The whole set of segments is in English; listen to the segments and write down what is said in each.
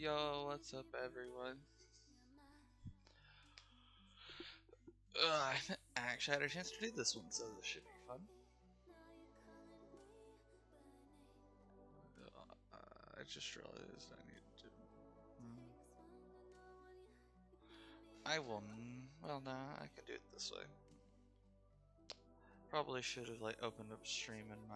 Yo, what's up, everyone? I actually had a chance to do this one, so this should be fun. I just realized I need to. I will. Well, no, I can do it this way. Probably should have opened up stream in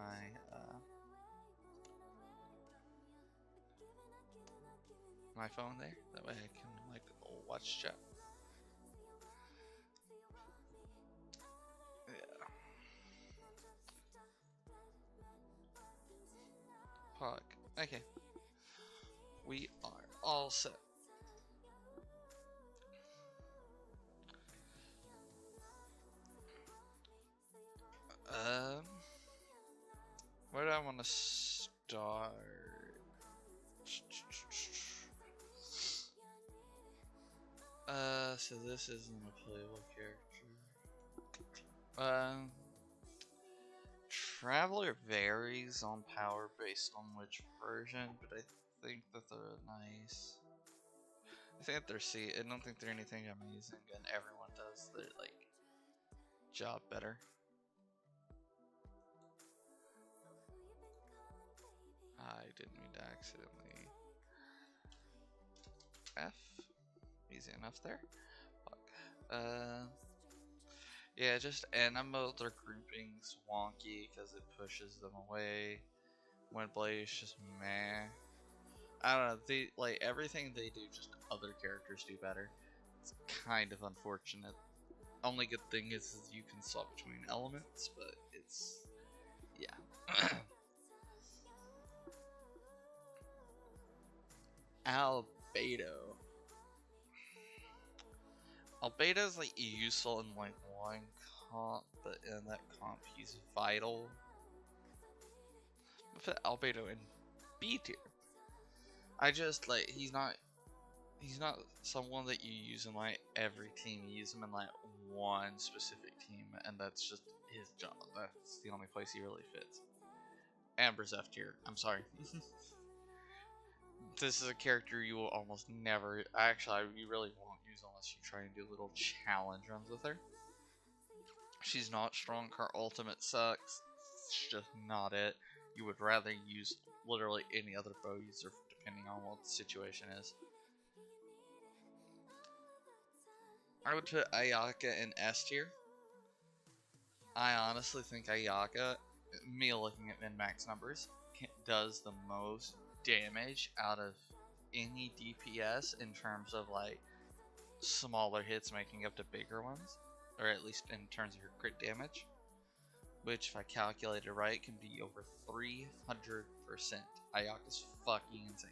my phone there. That way I can watch chat. Yeah. Pog. Okay. We are all set. Um, where do I want to start? So this isn't a playable character. Traveler varies on power based on which version, but I think that they're nice. I think that I don't think they're anything amazing, and everyone does their job better. I didn't mean to accidentally F. Easy enough there. Yeah, just animal their groupings wonky because it pushes them away. Windblade is just meh. I don't know. They everything they do, just other characters do better. It's kind of unfortunate. Only good thing is you can swap between elements, but it's yeah. Albedo. Albedo's useful in one comp, but in that comp he's vital. I put Albedo in B tier. I just he's not someone that you use in every team. You use him in one specific team, and that's just his job. That's the only place he really fits. Amber's F tier. I'm sorry. This is a character you will almost never. Actually, you really won't use unless you try and do little challenge runs with her. She's not strong. Her ultimate sucks. It's just not it. You would rather use literally any other bow user depending on what the situation is. I would put Ayaka in S tier. I honestly think Ayaka, me looking at min-max numbers, does the most damage out of any DPS in terms of smaller hits making up to bigger ones, or at least in terms of her crit damage, which if I calculated right can be over 300%. Ayaka's fucking insane.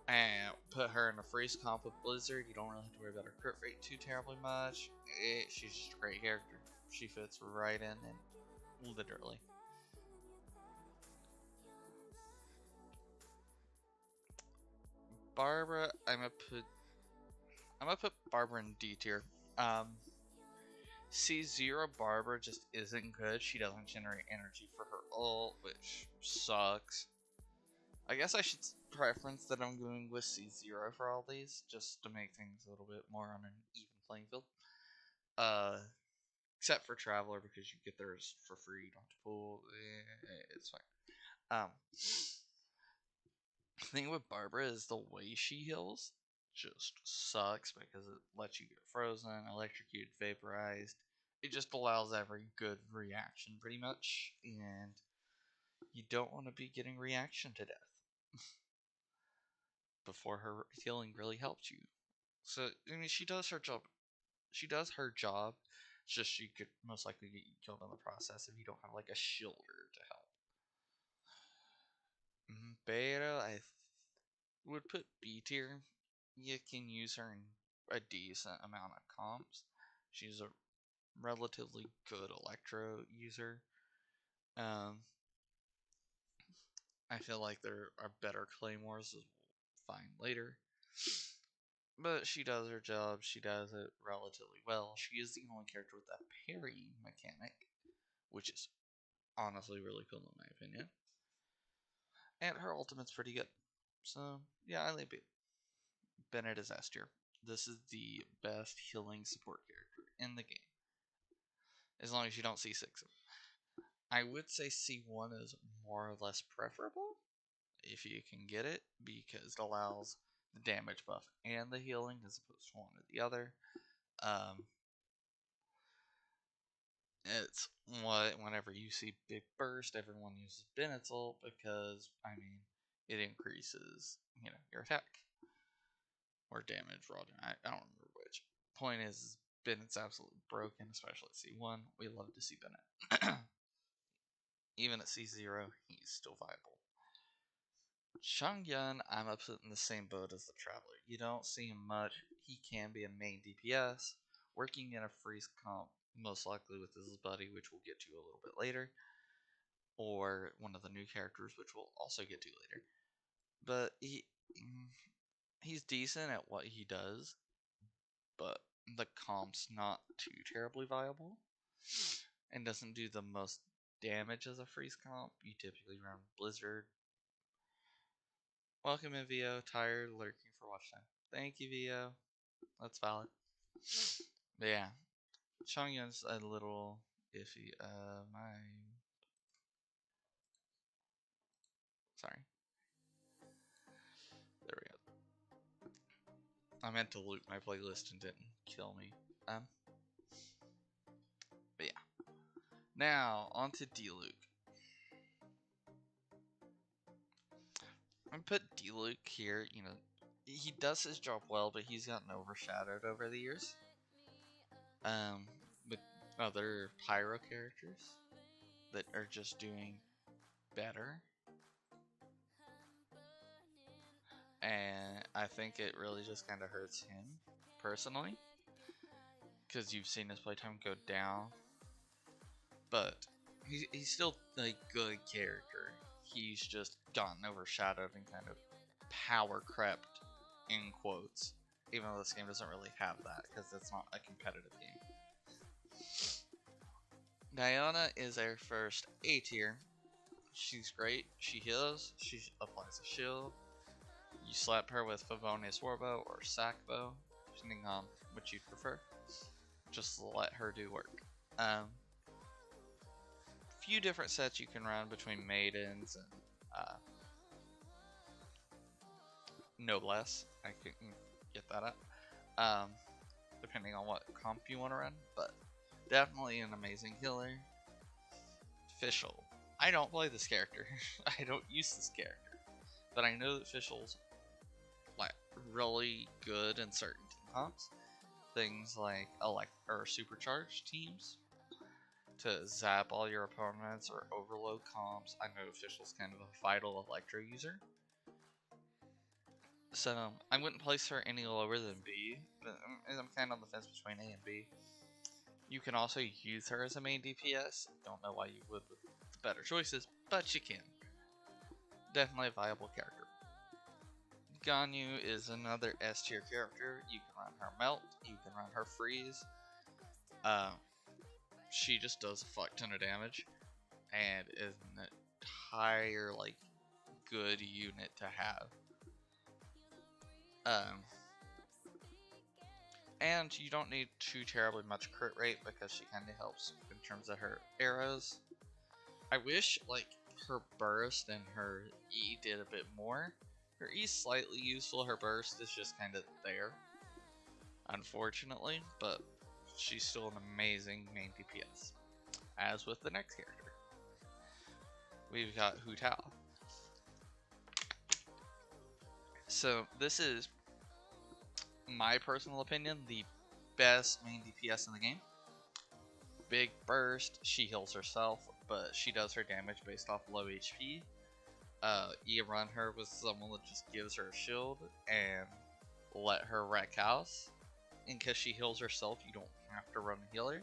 And put her in a freeze comp with Blizzard. You don't really have to worry about her crit rate too terribly much. She's just a great character. She fits right in, and literally. Barbara, I'm gonna put Barbara in D tier. C0 Barbara just isn't good. She doesn't generate energy for her ult, which sucks. I guess I should preference that I'm going with C0 for all these, just to make things a little bit more on an even playing field. Except for Traveler, because you get theirs for free, you don't have to pull. It's fine. The thing with Barbara is the way she heals just sucks because it lets you get frozen, electrocuted, vaporized. It just allows every good reaction pretty much, and you don't want to be getting reaction to death before her healing really helps you. So I mean, she does her job. She does her job. It's just she could most likely get you killed in the process if you don't have a shielder to help. Beta, I would put B tier. You can use her in a decent amount of comps. She's a relatively good Electro user. I feel like there are better Claymores, as we'll find later. But she does her job. She does it relatively well. She is the only character with that parry mechanic, which is honestly really cool in my opinion. And her ultimate's pretty good. So, yeah, I like Bennett is S tier. This is the best healing support character in the game. As long as you don't see 6 of them. I would say C1 is more or less preferable if you can get it, because it allows the damage buff and the healing as opposed to one or the other. It's what whenever you see big burst, everyone uses Bennett's ult because it increases your attack or damage raw. I don't remember which. Point is Bennett's absolutely broken, especially at C1. We love to see Bennett. Even at C0, he's still viable. Changyun, I'm up in the same boat as the Traveler. You don't see him much. He can be a main DPS, working in a freeze comp, most likely with his buddy, which we'll get to a little bit later, or one of the new characters, which we'll also get to later. But he's decent at what he does, but the comp's not too terribly viable, and doesn't do the most damage as a freeze comp. You typically run Blizzard. Welcome in, VO. Tired, lurking for watch time. Thank you, VO. That's valid. But yeah, Changyun's a little iffy. Sorry. There we go. I meant to loot my playlist and didn't kill me. But yeah. Now, on to D-Luke. I put D-Luke here, he does his job well, but he's gotten overshadowed over the years. With other pyro characters that are just doing better. And I think it really just kind of hurts him, personally. Because you've seen his playtime go down. But he's still a good character. He's just gotten overshadowed and kind of power crept, in quotes. Even though this game doesn't really have that, because it's not a competitive game. Diana is our first A tier. She's great. She heals. She applies a shield. You slap her with Favonius Warbow or Sackbow, depending on which you prefer. Just let her do work. Few different sets you can run between Maidens and Noblesse. I couldn't get that up. Depending on what comp you want to run, but definitely an amazing healer. Fischl. I don't play this character. I don't use this character, but I know that Fischl's really good in certain team comps. Things like supercharged teams to zap all your opponents, or overload comps. I know Fischl's kind of a vital Electro user. So I wouldn't place her any lower than B, but I'm kind of on the fence between A and B. You can also use her as a main DPS. Don't know why you would with better choices, but you can. Definitely a viable character. Ganyu is another S tier character. You can run her Melt, you can run her Freeze. She just does a fuck ton of damage, and is an entire good unit to have. And you don't need too terribly much crit rate because she kind of helps in terms of her arrows. I wish her burst and her E did a bit more. Her E is slightly useful, her burst is just kind of there, unfortunately, but she's still an amazing main DPS. As with the next character, we've got Hu Tao. So this is, my personal opinion, the best main DPS in the game. Big burst, she heals herself, but she does her damage based off low HP. You run her with someone that just gives her a shield and let her wreck house. In case she heals herself, you don't have to run a healer.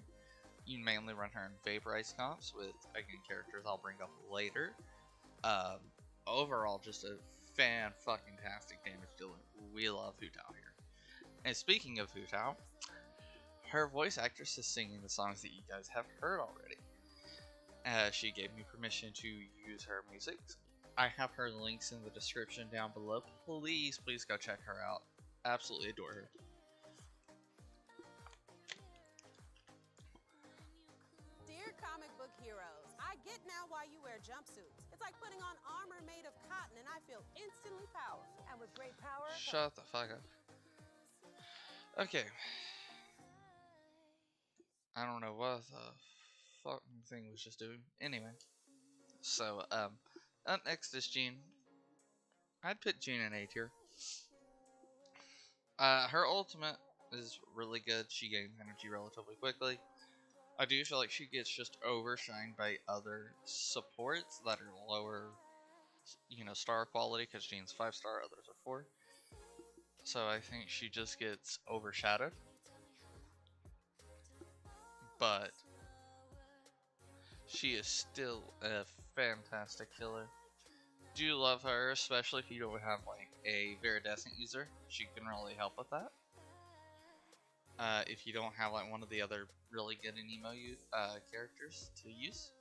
You mainly run her in vaporized comps with, again, characters I'll bring up later. Overall, just a fan-fucking-tastic damage dealer. We love Hu Tao here. And speaking of Hu Tao, her voice actress is singing the songs that you guys have heard already. She gave me permission to use her music. I have her links in the description down below. Please go check her out. Absolutely adore her. Dear comic book heroes, I get now why you wear jumpsuits. It's like putting on armor made of cotton and I feel instantly powerful. And with great power... Shut the fuck up. Okay. I don't know what the fucking thing was just doing. Anyway. So, up next is Jean. I'd put Jean in A tier. Her ultimate is really good. She gains energy relatively quickly. I do feel like she gets just overshined by other supports that are lower, star quality, because Jean's 5-star, others are 4. So I think she just gets overshadowed. But she is still a fantastic killer. Do love her, especially if you don't have like a Viridescent user. She can really help with that. If you don't have like one of the other really good anemo characters to use.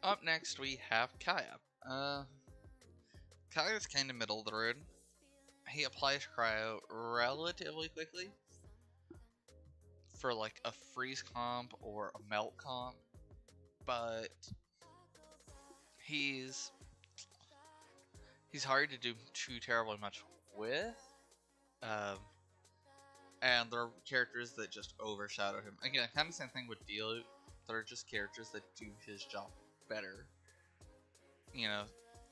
Up next we have Kaya. Kaya's kind of middle of the road. He applies cryo relatively quickly for like a freeze comp or a melt comp, but he's hard to do too terribly much with, and there are characters that just overshadow him. Again, kind of the same thing with Diluc. They're just characters that do his job better.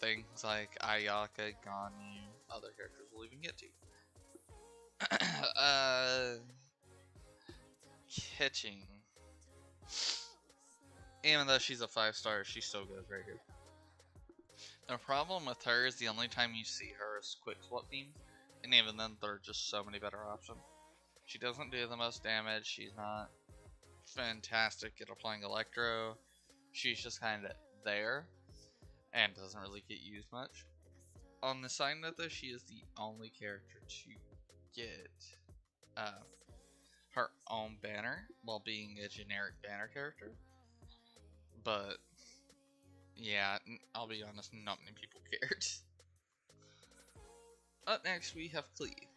Things like Ayaka, Ganyu, other characters we'll even get to. Catching. Even though she's a 5-star, she still goes very good. The problem with her is the only time you see her is quick swap beams, and even then there are just so many better options. She doesn't do the most damage, she's not fantastic at applying Electro, she's just kind of there, and doesn't really get used much. On the side note though, she is the only character to get her own banner while being a generic banner character. But yeah, I'll be honest, not many people cared. Up next we have Klee.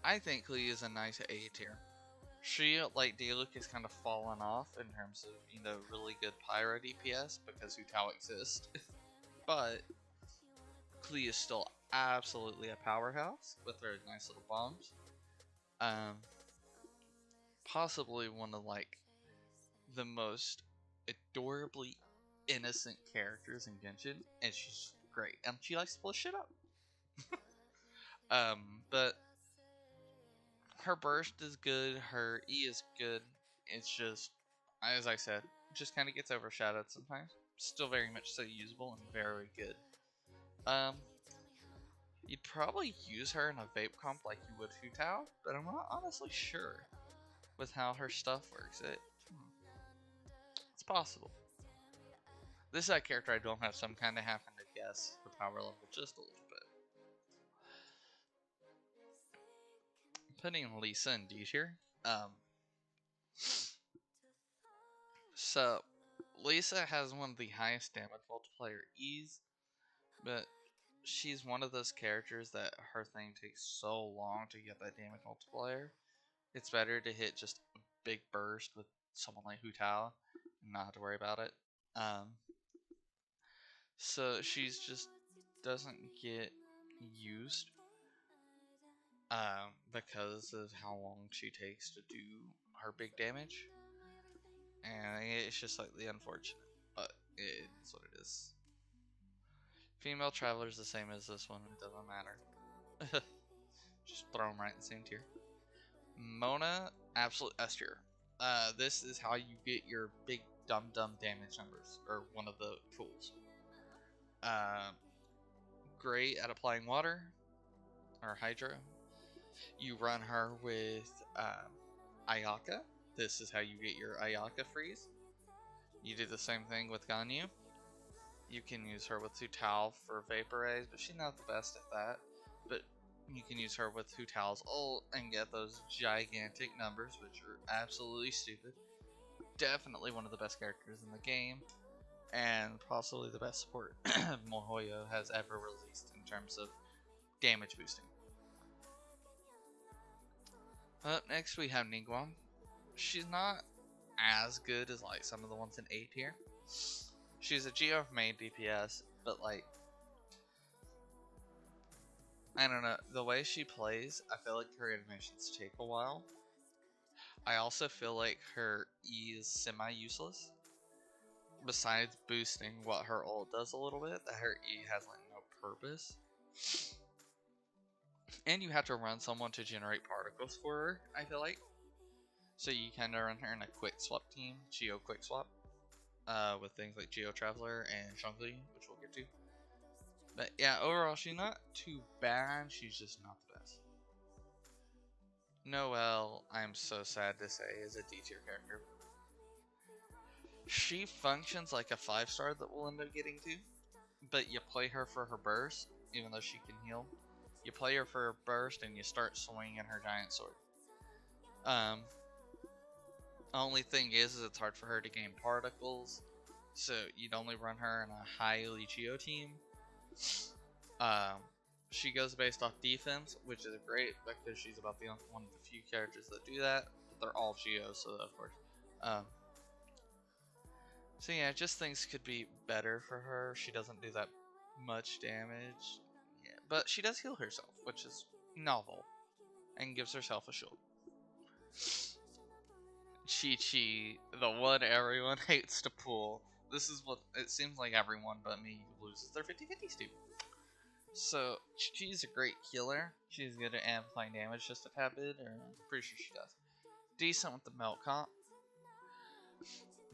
I think Klee is a nice A tier. She, like Diluc, has kind of fallen off in terms of, really good pyro DPS because Hu Tao exists. But Klee is still absolutely a powerhouse with her nice little bombs. Possibly one of the most adorably innocent characters in Genshin, and she's great, and she likes to blow shit up. But her burst is good, her E is good. It's just, as I said, just kind of gets overshadowed sometimes. Still very much so usable and very good. You'd probably use her in a vape comp like you would Hu Tao, but I'm not honestly sure with how her stuff works. It's possible. This is a character I don't have, so I'm kind of having to guess her power level just a little bit. Putting Lisa in D tier. So Lisa has one of the highest damage multiplier E's, but she's one of those characters that her thing takes so long to get that damage multiplier. It's better to hit just a big burst with someone like Hu Tao and not have to worry about it. So she's just doesn't get used because of how long she takes to do her big damage, and it's just slightly unfortunate, but it's what it is. Female Traveler's the same as this one, it doesn't matter. Just throw them right in the same tier. Mona, absolute S tier. This is how you get your big dumb damage numbers, or one of the tools. Great at applying water, or hydro. You run her with Ayaka. This is how you get your Ayaka freeze. You do the same thing with Ganyu. You can use her with Hutal for Vaporize, but she's not the best at that. But you can use her with Hutal's ult and get those gigantic numbers, which are absolutely stupid. Definitely one of the best characters in the game, and possibly the best support Mohoyo has ever released in terms of damage boosting. Up next we have Ningguang. She's not as good as like some of the ones in A tier. She's a Geo main DPS, but like I don't know, the way she plays, I feel like her animations take a while. I also feel like her E is semi-useless. Besides boosting what her ult does a little bit, that her E has like no purpose. And you have to run someone to generate particles for her, I feel like. So you kind of run her in a quick swap team, Geo quick swap, with things like Geo Traveler and Shangli, which we'll get to. But yeah, overall, she's not too bad, she's just not the best. Noelle, I'm so sad to say, is a D tier character. She functions like a 5-star that we'll end up getting to, but you play her for her burst, even though she can heal. You play her for her burst and you start swinging her giant sword. Only thing is it's hard for her to gain particles, so you'd only run her in a highly Geo team. She goes based off defense, which is great because she's about the one of the few characters that do that. But they're all Geo, so of course. So yeah, just things could be better for her. She doesn't do that much damage, yeah, but she does heal herself, which is novel, and gives herself a shield. Chi-Chi, the one everyone hates to pull. This is what it seems like everyone but me loses their 50-50 to. So, Chi-Chi's a great healer. She's good at amplifying damage just a tad bit, or I'm pretty sure she does. Decent with the melt comp.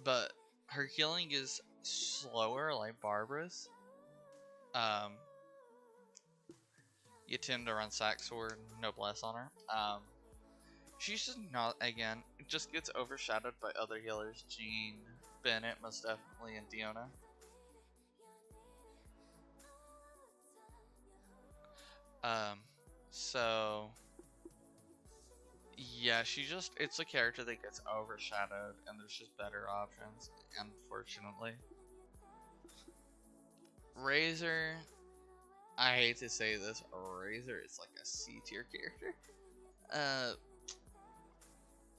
But her healing is slower, like Barbara's. You tend to run Sack Sword, Noblesse on her. She's just not, again, it just gets overshadowed by other healers. Jean, Bennett, most definitely, and Diona. So yeah, it's a character that gets overshadowed, and there's just better options, unfortunately. Razor, I hate to say this, Razor is like a C tier character.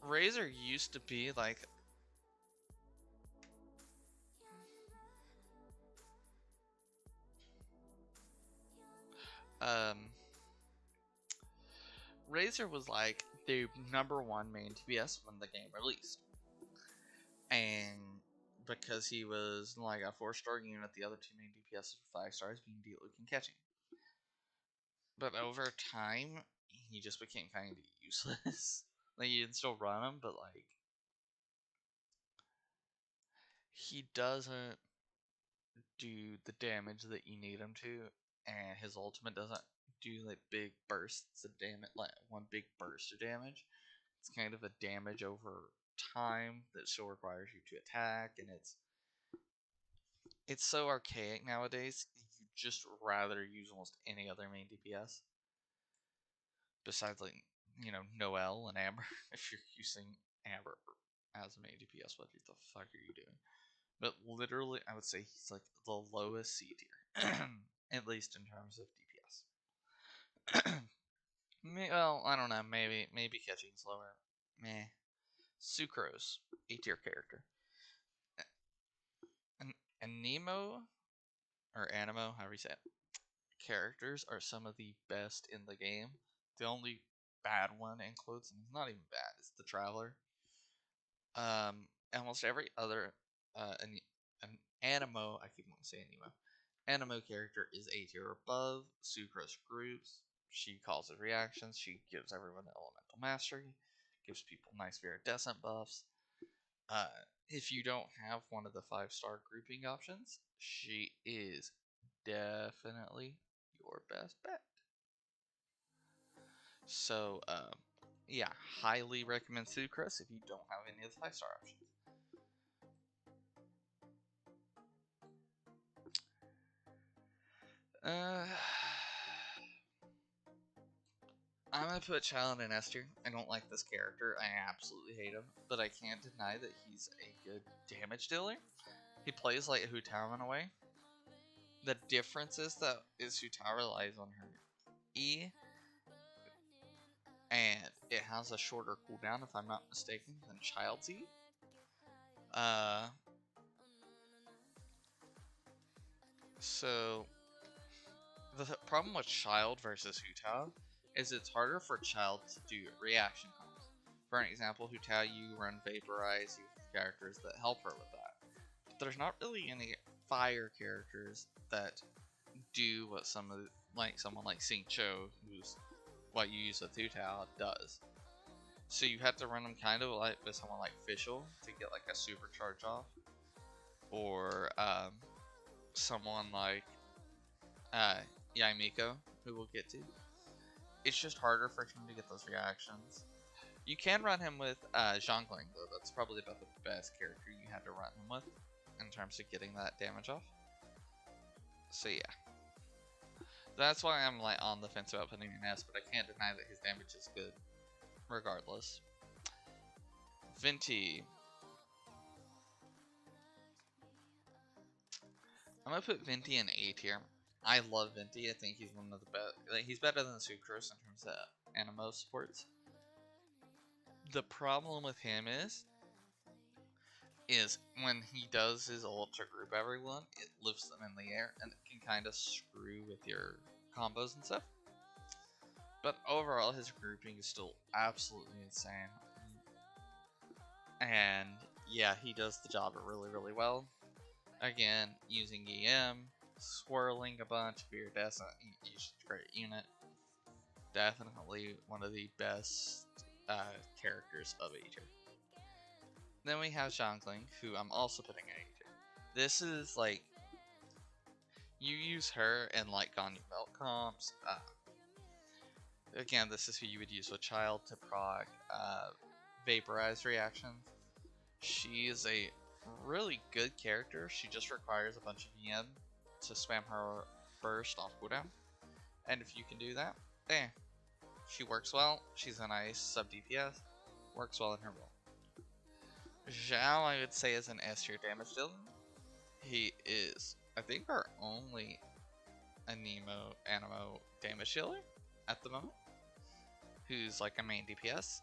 Razor used to be like Razor was like the #1 main DPS when the game released. And because he was like a 4-star unit, the other two main DPS were 5 stars, being Diluc and Catching. But over time, he just became kind of useless. Like, you can still run him, but like, he doesn't do the damage that you need him to, and his ultimate doesn't do like big bursts of damage, like one big burst of damage. It's kind of a damage over time that still requires you to attack, and it's so archaic nowadays. You just rather use almost any other main DPS besides like Noelle and Amber. If you're using Amber as a main DPS, what the fuck are you doing? But literally, I would say he's like the lowest C tier, at least in terms of DPS. Well, I don't know. Maybe catching slower. Meh. Sucrose, A tier character. And Nemo or Animo, however you say it, characters are some of the best in the game. The only bad one includes, and it's not even bad, it's the Traveler. Almost every other an Animo, I keep wanting to say Animo character is A tier above. Sucrose groups. She causes reactions. She gives everyone elemental mastery. Gives people nice viridescent buffs. If you don't have one of the 5-star grouping options, she is definitely your best bet. So, yeah, highly recommend Sucrose if you don't have any of the 5-star options. Uh, I'm gonna put Child in S tier. I don't like this character. I absolutely hate him, but I can't deny that he's a good damage dealer. He plays like Hutao in a way. The difference is that Hutao relies on her E, and it has a shorter cooldown, if I'm not mistaken, than Child's E. So the problem with Child versus Hutao is it's harder for Child to do reaction combos. For an example, Hutao, you run Vaporize, you have characters that help her with that. But there's not really any fire characters that do what someone like Xingqiu, who's what you use with Hutao, does. So you have to run them kind of like with someone like Fischl to get like a supercharge off, or someone like Yaimiko, who we'll get to. It's just harder for him to get those reactions. You can run him with Zhongling, though. That's probably about the best character you have to run him with in terms of getting that damage off. So yeah, that's why I'm like on the fence about putting him in S, but I can't deny that his damage is good, regardless. Venti. I'm gonna put Venti in A tier. I love Venti. I think he's one of the best. Like, he's better than Sucrose in terms of animo supports. The problem with him is when he does his ult to group everyone, it lifts them in the air, and it can kind of screw with your combos and stuff. But overall, his grouping is still absolutely insane. And yeah, he does the job really, really well. Again, using EM, swirling a bunch of iridescent, usually great unit. Definitely one of the best characters of A tier. Then we have Zhongling, who I'm also putting in A tier. This is like, you use her in like Ganyu Belt comps. Again, this is who you would use with Child to proc Vaporize reactions. She is a really good character. She just requires a bunch of EM to spam her burst off cooldown. And if you can do that, she works well. She's a nice sub DPS. Works well in her role. Zhao, I would say, is an S tier damage dealer. He is, I think, our only animo damage dealer at the moment, who's like a main DPS.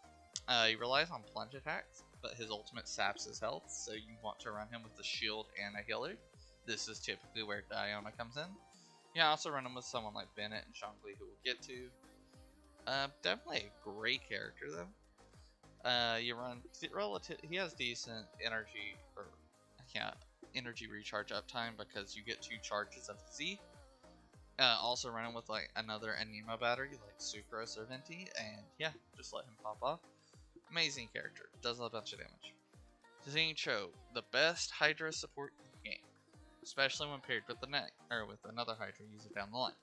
He relies on plunge attacks, but his ultimate saps his health, so you want to run him with a shield and a healer. This is typically where Diona comes in. You can also run him with someone like Bennett and Zhongli, who we'll get to. Definitely a great character though. You run he has decent energy energy recharge uptime because you get 2 charges of Z. Also run him with like another Anemo battery like Sucrose or Venti, and yeah, just let him pop off. Amazing character, does a bunch of damage. Xingqiu, the best Hydra support in the game, especially when paired with the neck or with another Hydra, use it down the line.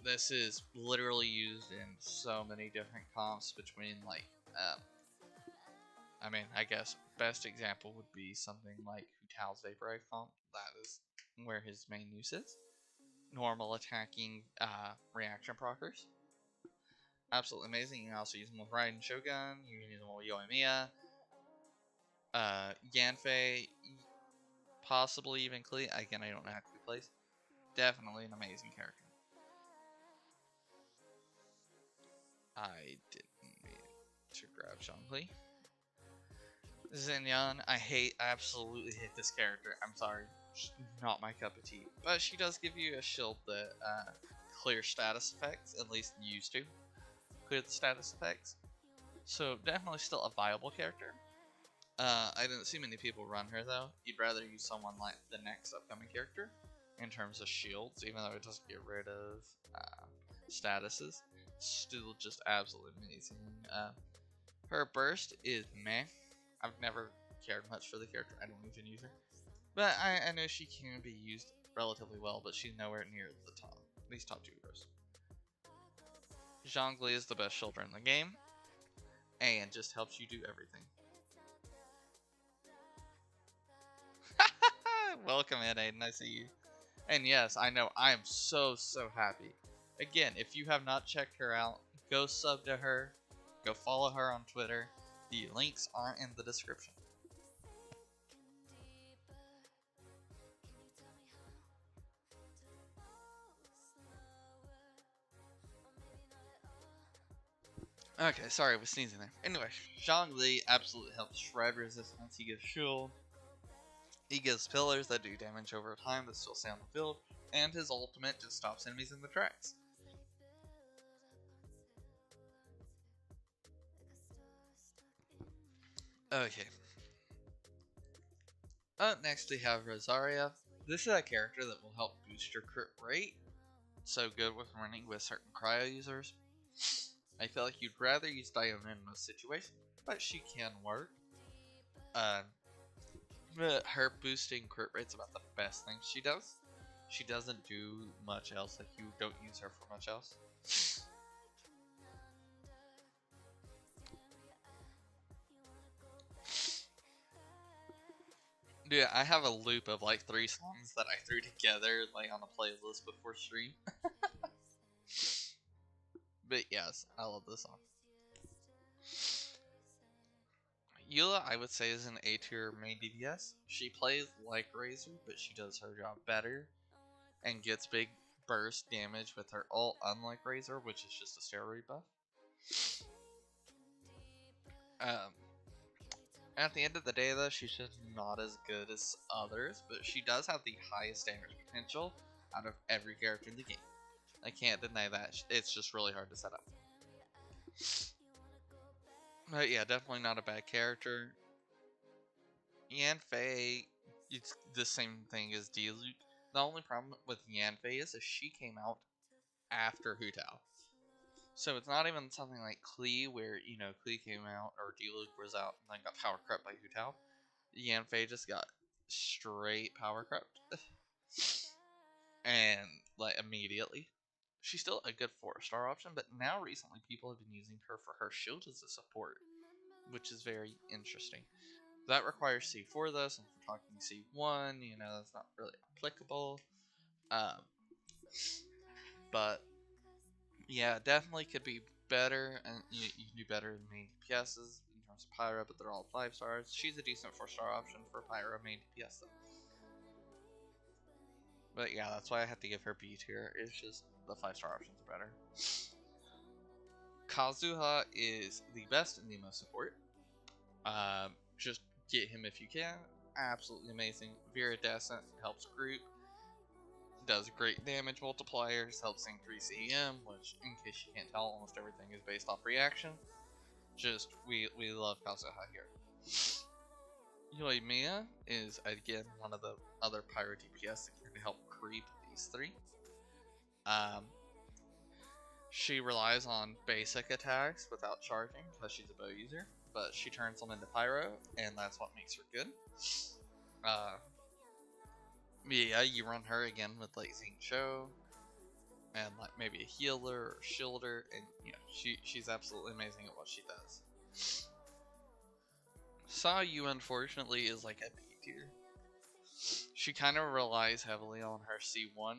This is literally used in so many different comps between like, I guess best example would be something like Hutao's Vaporize comp. That is where his main use is. Normal attacking reaction proccers. Absolutely amazing. You can also use them with Raiden Shogun. You can use them with Yoimiya. Yanfei, possibly even Klee. Again, I don't know how to plays. Definitely an amazing character. I didn't mean to grab Zhongli. Xinyan, I absolutely hate this character. I'm sorry, she's not my cup of tea. But she does give you a shield that clears status effects, at least used to clear the status effects. So definitely still a viable character. I didn't see many people run her though. You'd rather use someone like the next upcoming character in terms of shields, even though it doesn't get rid of statuses. Still just absolutely amazing. Her burst is meh. I've never cared much for the character. I don't even use her. But I know she can be used relatively well, but she's nowhere near the top. These top 2 heroes. Zhongli is the best shoulder in the game, and just helps you do everything. Welcome in, Aiden. I see you. And yes, I know I am so happy. Again, if you have not checked her out, go sub to her, go follow her on Twitter. The links are in the description. Okay, sorry, I was sneezing there. Anyway, Zhongli absolutely helps shred resistance. He gives shield. He gives pillars that do damage over time that still stay on the field. And his ultimate just stops enemies in their tracks. Okay. Up next we have Rosaria. This is a character that will help boost your crit rate. So good with running with certain cryo users. I feel like you'd rather use Diona in most situations, but she can work. Uh, but her boosting crit rate's about the best thing she does. She doesn't do much else, like you don't use her for much else. Dude, I have a loop of like 3 songs that I threw together like on a playlist before stream. But yes, I love this song. Eula, I would say, is an A tier main DPS. She plays like Razor, but she does her job better and gets big burst damage with her ult, unlike Razor, which is just a steroid buff. Um, at the end of the day, though, she's just not as good as others, but she does have the highest damage potential out of every character in the game. I can't deny that. It's just really hard to set up. But yeah, definitely not a bad character. Yanfei, it's the same thing as Diluc. The only problem with Yanfei is that she came out after Hu Tao. So it's not even something like Klee, where, you know, Klee came out, or Diluc was out, and then got power crept by Hu Tao. Yanfei just got straight power crept. And, like, immediately. She's still a good 4-star option, but now recently people have been using her for her shield as a support, which is very interesting. That requires C4 though, since we're talking C1, you know, that's not really applicable. Um, but yeah, definitely could be better, and you can do better in main DPSs in terms of Pyra, but they're all 5 stars. She's a decent 4-star option for Pyra main DPS though. But yeah, that's why I have to give her B tier. It's just the 5-star options are better. Kazuha is the best in Nemo support. Just get him if you can. Absolutely amazing. Viridescent helps group. Does great damage multipliers. Helps increase EM, which, in case you can't tell, almost everything is based off reaction. Just, we love Kazuha here. Yoimiya is, again, one of the other Pyro DPS that can help creep these 3. She relies on basic attacks without charging because she's a bow user, but she turns them into Pyro, and that's what makes her good. Yeah, you run her again with like Xing Cho, and like maybe a healer or shielder, and you know she's absolutely amazing at what she does. Yu, unfortunately, is like a B tier. She kind of relies heavily on her C1.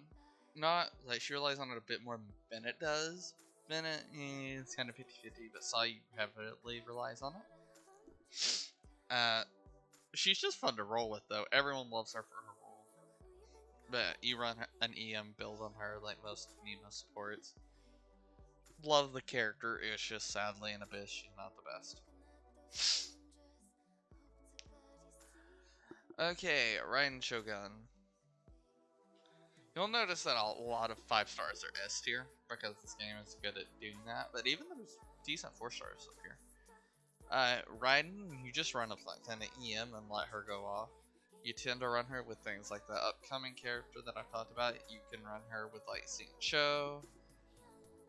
Not like she relies on it a bit more than Bennett does. Bennett, it's kind of 50-50, but Yu heavily relies on it. She's just fun to roll with though. Everyone loves her for her role. But you run an EM build on her like most Nemo supports. Love the character, it's just sadly in Abyss she's not the best. Okay, Raiden Shogun. You'll notice that a lot of 5 stars are S tier because this game is good at doing that, but even there's decent 4 stars up here. Raiden, you just run up like 10 EM and let her go off. You tend to run her with things like the upcoming character that I've talked about. You can run her with like Xing Cho.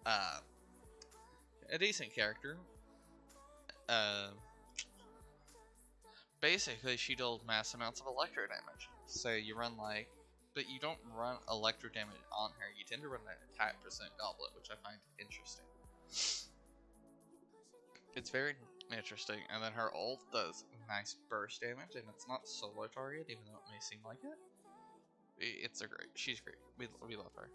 A decent character. Basically, she deals mass amounts of electro damage. So you run like, but you don't run electro damage on her. You tend to run an attack percent goblet, which I find interesting. It's very interesting. And then her ult does nice burst damage, and it's not solo target, even though it may seem like it. It's a great. She's great. We love her.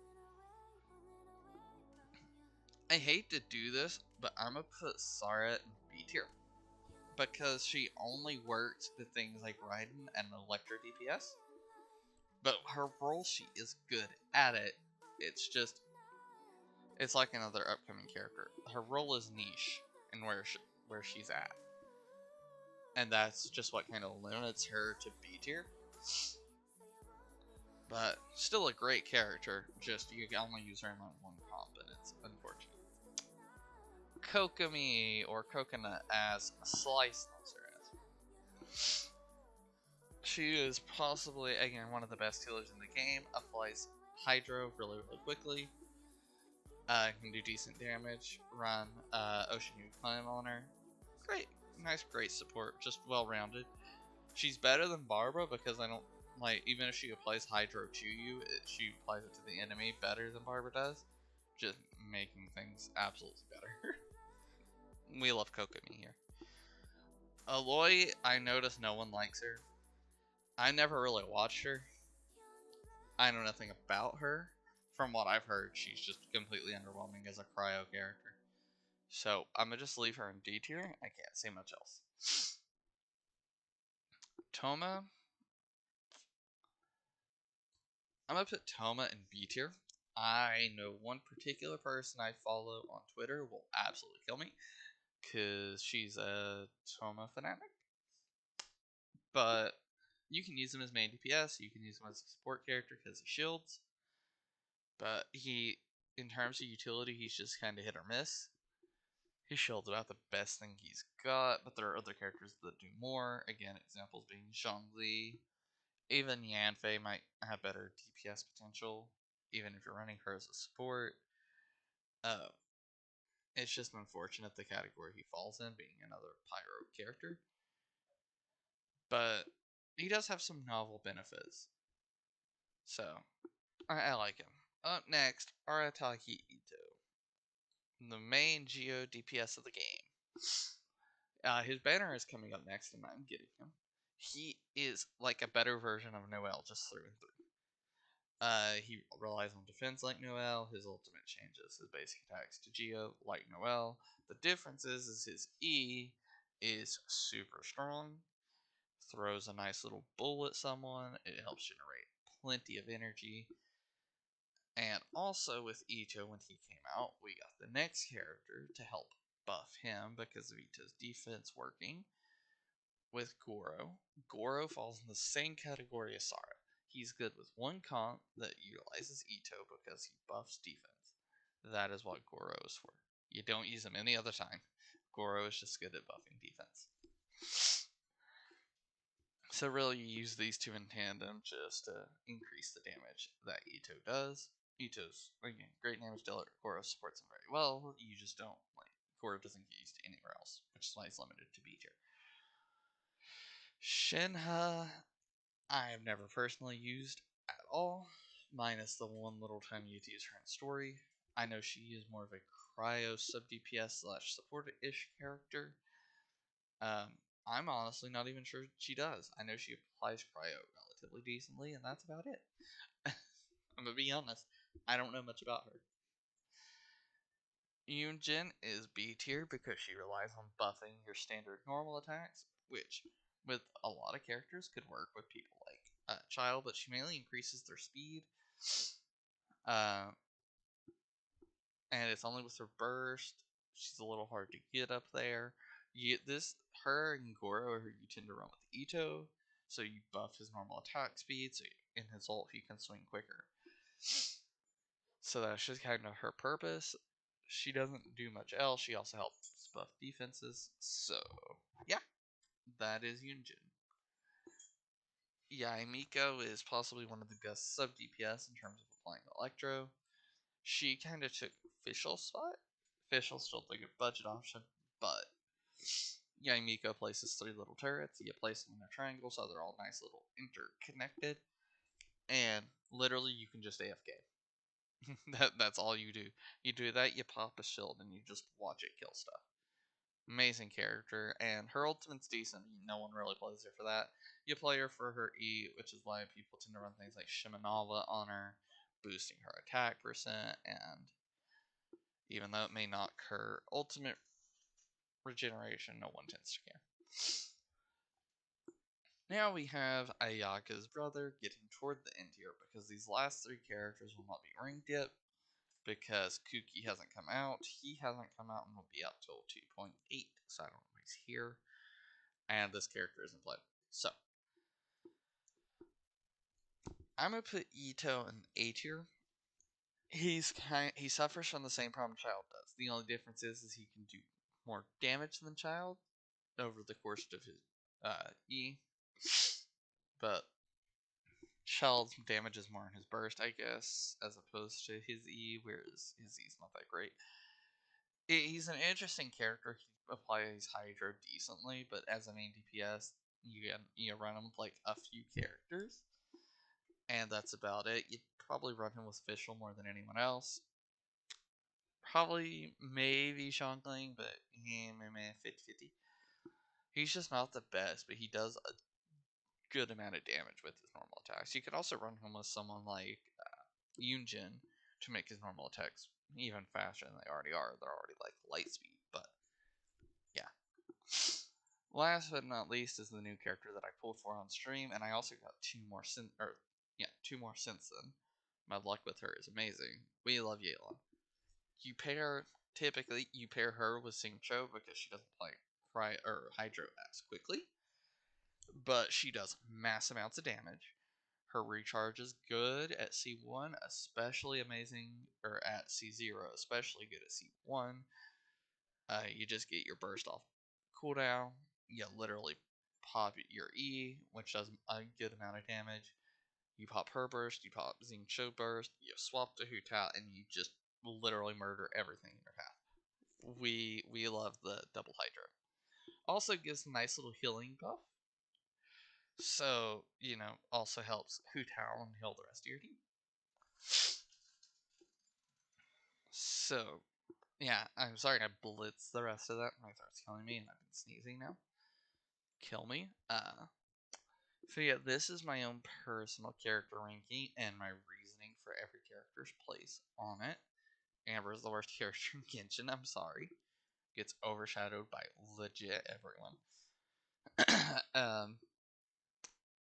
I hate to do this, but I'm gonna put Sarah in B tier because she only works the things like Raiden and Electro DPS. But her role, she is good at it. It's just, it's like another upcoming character. Her role is niche and where she's at, and that's just what kind of limits her to B tier. But still a great character. Just you can only use her in one comp, and it's unfortunate. Kokomi or Coconut as Slice Lazarus. She is possibly, again, one of the best healers in the game. Applies Hydro really, really quickly. Can do decent damage. Run Ocean Climb on her. Great. Nice, great support. Just well rounded. She's better than Barbara because I don't, like, even if she applies Hydro to you, she applies it to the enemy better than Barbara does. Just making things absolutely better. We love Kokomi here. Aloy, I notice no one likes her. I never really watched her. I know nothing about her. From what I've heard, she's just completely underwhelming as a cryo character. So I'm gonna just leave her in D tier. I can't say much else. Toma, I'm gonna put Toma in B tier. I know one particular person I follow on Twitter will absolutely kill me because she's a Toma fanatic. But you can use him as main DPS. You can use him as a support character because he shields. But in terms of utility, he's just kind of hit or miss. His shield's about the best thing he's got, but there are other characters that do more. Again, examples being Zhongli. Even Yanfei might have better DPS potential, even if you're running her as a support. Uh, it's just unfortunate the category he falls in, being another pyro character. But he does have some novel benefits. So, I like him. Up next, Arataki Ito, the main Geo DPS of the game. His banner is coming up next, and I'm getting him. He is like a better version of Noel, just through and through. He relies on defense like Noel. His ultimate changes his basic attacks to Geo like Noel. The difference is his E is super strong. Throws a nice little bull at someone. It helps generate plenty of energy. And also with Ito, when he came out, we got the next character to help buff him because of Ito's defense working with Goro. Goro falls in the same category as Sara. He's good with one comp that utilizes Ito because he buffs defense. That is what Goro is for. You don't use him any other time. Goro is just good at buffing defense. So really you use these two in tandem just to increase the damage that Ito does. Ito's, again, great damage dealer. Goro supports him very well. You just don't, like, Goro doesn't get used anywhere else, which is why he's limited to B tier. Shenhe, I have never personally used at all, minus the one little time you use her in story. I know she is more of a cryo sub DPS slash support-ish character. I'm honestly not even sure she does. I know she applies cryo relatively decently, and that's about it. I'm gonna be honest. I don't know much about her. Yunjin is B tier because she relies on buffing your standard normal attacks, which with a lot of characters could work with people like Child, but she mainly increases their speed. Uh, and it's only with her burst. She's a little hard to get up there. Her and Goro, you tend to run with Ito, so you buff his normal attack speed, so in his ult he can swing quicker. So that's just kind of her purpose. She doesn't do much else. She also helps buff defenses. So yeah, that is Yunjin. Yaimiko is possibly one of the best sub DPS in terms of applying Electro. She kind of took Fischl's spot. Fischl's still a good budget option, but Yaimiko places 3 little turrets. You place them in a triangle, so they're all nice little interconnected. And literally, you can just AFK. That's all you do. You do that, you pop a shield, and you just watch it kill stuff. Amazing character, and her ultimate's decent. No one really plays her for that. You play her for her E, which is why people tend to run things like Shimanova on her, boosting her attack percent, and even though it may not occur ultimate regeneration, no one tends to care. Now we have Ayaka's brother getting toward the end here, because these last three characters will not be ranked yet, because Kuki hasn't come out, he hasn't come out, and will be out till 2.8, so I don't know if he's here, and this character isn't played. So, I'm going to put Ito in A tier. He suffers from the same problem Child does. The only difference is he can do more damage than Child over the course of his E, but Child damages more in his burst, I guess, as opposed to his E, whereas his E's not that great. He's an interesting character. He applies Hydro decently, but as an main DPS, you run him with like a few characters, and that's about it. You'd probably run him with Fischl more than anyone else. Probably maybe Shongling, but 50-50. He's just not the best, but he does a good amount of damage with his normal attacks. You could also run him with someone like Yunjin to make his normal attacks even faster than they already are. They're already like light speed, but yeah. Last but not least is the new character that I pulled for on stream, and I also got two more since then. My luck with her is amazing. We love Yela. Typically you pair her with Singcho because she doesn't play Hydro as quickly, but she does mass amounts of damage. Her recharge is good at C1, especially amazing, or at C0, especially good at C1. You just get your burst off cooldown. You literally pop your E, which does a good amount of damage. You pop her burst, you pop Xingqiu burst, you swap to Hu Tao, and you just literally murder everything in your path. We love the double Hydra. Also gives a nice little healing buff. So, also helps Hu Tao and heal the rest of your team. So, yeah, I'm sorry I blitzed the rest of that. My throat's killing me and I've been sneezing now. Kill me. So yeah, this is my own personal character ranking and my reasoning for every character's place on it. Amber is the worst character in Genshin, I'm sorry. Gets overshadowed by legit everyone.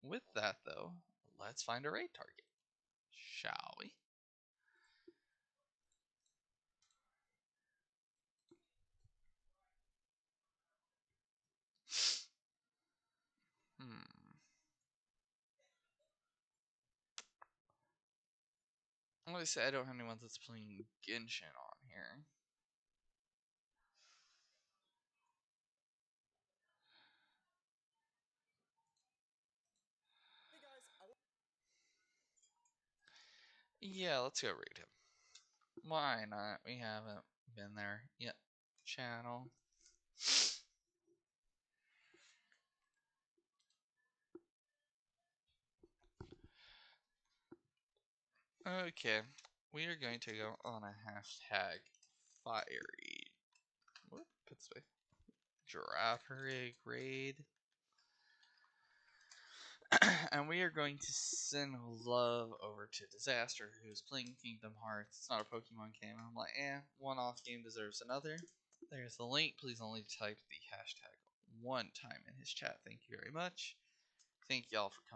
With that though, let's find a raid target. Shall we? Hmm. I'm gonna say I don't have anyone that's playing Genshin on here. Yeah, let's go raid him. Why not? We haven't been there yet. Channel. Okay, we are going to go on a hashtag fiery. What? Put space. Giraffe raid. And we are going to send love over to Disaster, who's playing Kingdom Hearts. It's not a Pokemon game. I'm like, one off game deserves another. There's the link. Please only type the hashtag one time in his chat. Thank you very much. Thank y'all for coming.